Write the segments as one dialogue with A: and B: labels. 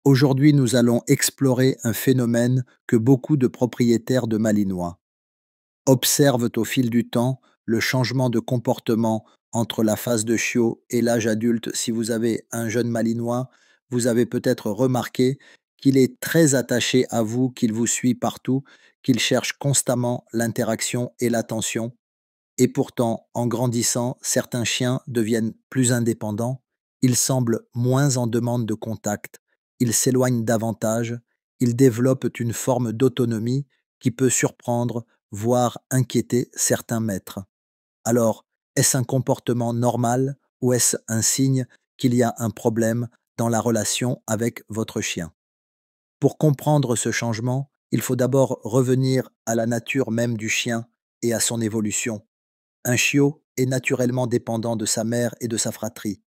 A: Aujourd'hui, nous allons explorer un phénomène que beaucoup de propriétaires de Malinois observent au fil du temps, le changement de comportement entre la phase de chiot et l'âge adulte. Si vous avez un jeune Malinois, vous avez peut-être remarqué qu'il est très attaché à vous, qu'il vous suit partout, qu'il cherche constamment l'interaction et l'attention. Et pourtant, en grandissant, certains chiens deviennent plus indépendants, ils semblent moins en demande de contact, ils s'éloignent davantage, ils développent une forme d'autonomie qui peut surprendre, voire inquiéter certains maîtres. Alors, est-ce un comportement normal ou est-ce un signe qu'il y a un problème dans la relation avec votre chien? Pour comprendre ce changement, il faut d'abord revenir à la nature même du chien et à son évolution. Un chiot est naturellement dépendant de sa mère et de sa fratrie.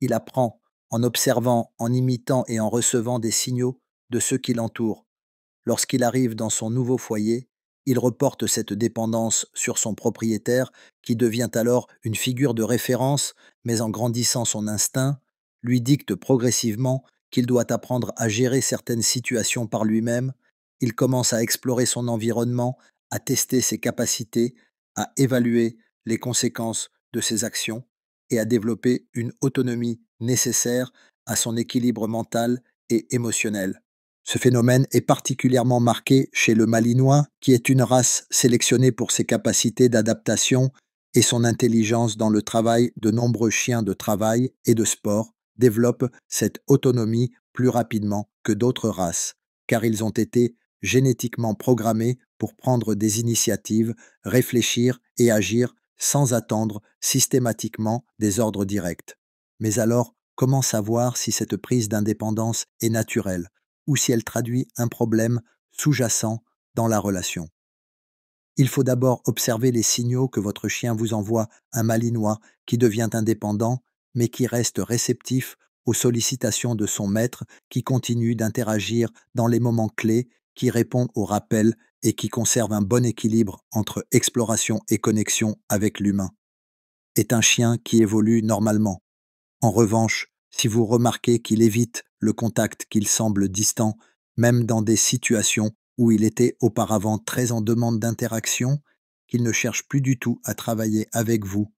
A: Il apprend en observant, en imitant et en recevant des signaux de ceux qui l'entourent. Lorsqu'il arrive dans son nouveau foyer, il reporte cette dépendance sur son propriétaire qui devient alors une figure de référence, mais en grandissant son instinct, lui dicte progressivement qu'il doit apprendre à gérer certaines situations par lui-même. Il commence à explorer son environnement, à tester ses capacités, à évaluer les conséquences de ses actions et à développer une autonomie nécessaire à son équilibre mental et émotionnel. Ce phénomène est particulièrement marqué chez le Malinois, qui est une race sélectionnée pour ses capacités d'adaptation et son intelligence dans le travail. De nombreux chiens de travail et de sport développent cette autonomie plus rapidement que d'autres races, car ils ont été génétiquement programmés pour prendre des initiatives, réfléchir et agir sans attendre systématiquement des ordres directs. Mais alors, comment savoir si cette prise d'indépendance est naturelle ou si elle traduit un problème sous-jacent dans la relation? Il faut d'abord observer les signaux que votre chien vous envoie. Un Malinois qui devient indépendant, mais qui reste réceptif aux sollicitations de son maître, qui continue d'interagir dans les moments clés, qui répond aux rappels et qui conserve un bon équilibre entre exploration et connexion avec l'humain, est un chien qui évolue normalement. En revanche, si vous remarquez qu'il évite le contact, qu'il semble distant, même dans des situations où il était auparavant très en demande d'interaction, qu'il ne cherche plus du tout à travailler avec vous,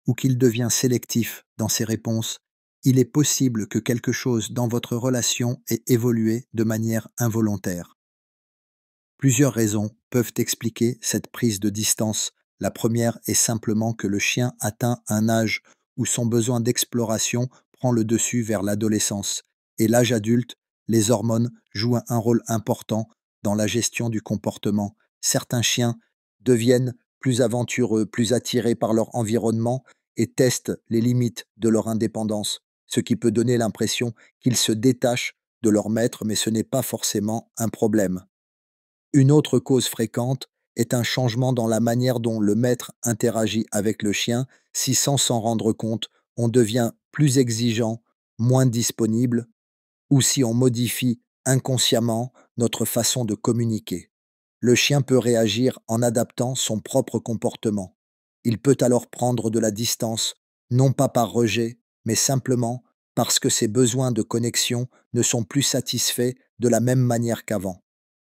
A: ou qu'il devient sélectif dans ses réponses, il est possible que quelque chose dans votre relation ait évolué de manière involontaire. Plusieurs raisons peuvent expliquer cette prise de distance. La première est simplement que le chien atteint un âge où son besoin d'exploration prend le dessus vers l'adolescence. Et l'âge adulte, les hormones jouent un rôle important dans la gestion du comportement. Certains chiens deviennent plus aventureux, plus attirés par leur environnement et testent les limites de leur indépendance, ce qui peut donner l'impression qu'ils se détachent de leur maître, mais ce n'est pas forcément un problème. Une autre cause fréquente est un changement dans la manière dont le maître interagit avec le chien. Si sans s'en rendre compte, on devient plus exigeant, moins disponible, ou si on modifie inconsciemment notre façon de communiquer. Le chien peut réagir en adaptant son propre comportement. Il peut alors prendre de la distance, non pas par rejet, mais simplement parce que ses besoins de connexion ne sont plus satisfaits de la même manière qu'avant.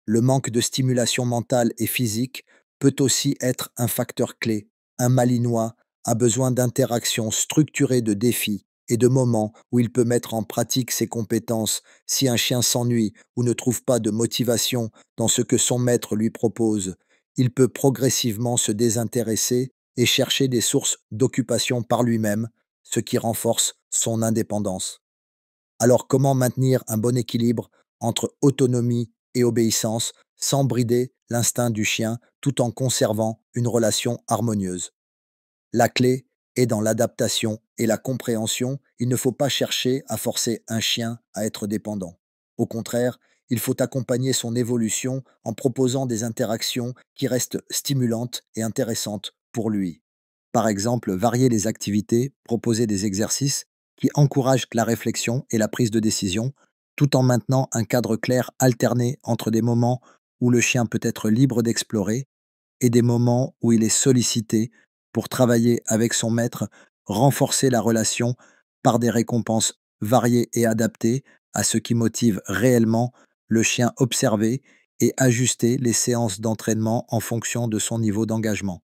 A: Le manque de stimulation mentale et physique peut aussi être un facteur clé. Un Malinois a besoin d'interactions structurées, de défis et de moments où il peut mettre en pratique ses compétences. Si un chien s'ennuie ou ne trouve pas de motivation dans ce que son maître lui propose, il peut progressivement se désintéresser et chercher des sources d'occupation par lui-même, ce qui renforce son indépendance. Alors comment maintenir un bon équilibre entre autonomie et obéissance sans brider l'instinct du chien tout en conservant une relation harmonieuse? La clé est dans l'adaptation et la compréhension. Il ne faut pas chercher à forcer un chien à être dépendant. Au contraire, il faut accompagner son évolution en proposant des interactions qui restent stimulantes et intéressantes pour lui. Par exemple, varier les activités, proposer des exercices qui encouragent la réflexion et la prise de décision, tout en maintenant un cadre clair alterné entre des moments où le chien peut être libre d'explorer et des moments où il est sollicité pour travailler avec son maître, renforcer la relation par des récompenses variées et adaptées, à ce qui motive réellement le chien observé et ajuster les séances d'entraînement en fonction de son niveau d'engagement.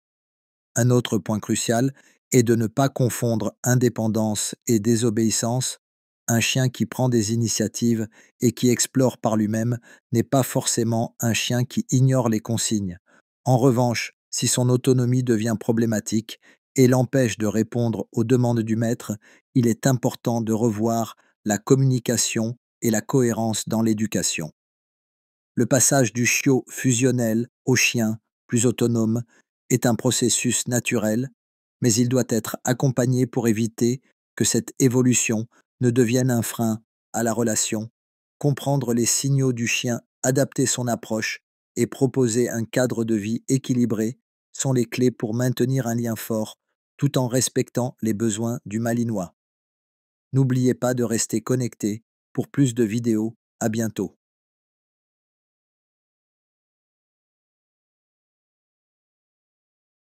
A: Un autre point crucial est de ne pas confondre indépendance et désobéissance. Un chien qui prend des initiatives et qui explore par lui-même n'est pas forcément un chien qui ignore les consignes. En revanche, si son autonomie devient problématique et l'empêche de répondre aux demandes du maître, il est important de revoir la communication et la cohérence dans l'éducation. Le passage du chiot fusionnel au chien plus autonome est un processus naturel, mais il doit être accompagné pour éviter que cette évolution ne devienne un frein à la relation. Comprendre les signaux du chien, adapter son approche et proposer un cadre de vie équilibré sont les clés pour maintenir un lien fort tout en respectant les besoins du Malinois. N'oubliez pas de rester connecté pour plus de vidéos. À bientôt.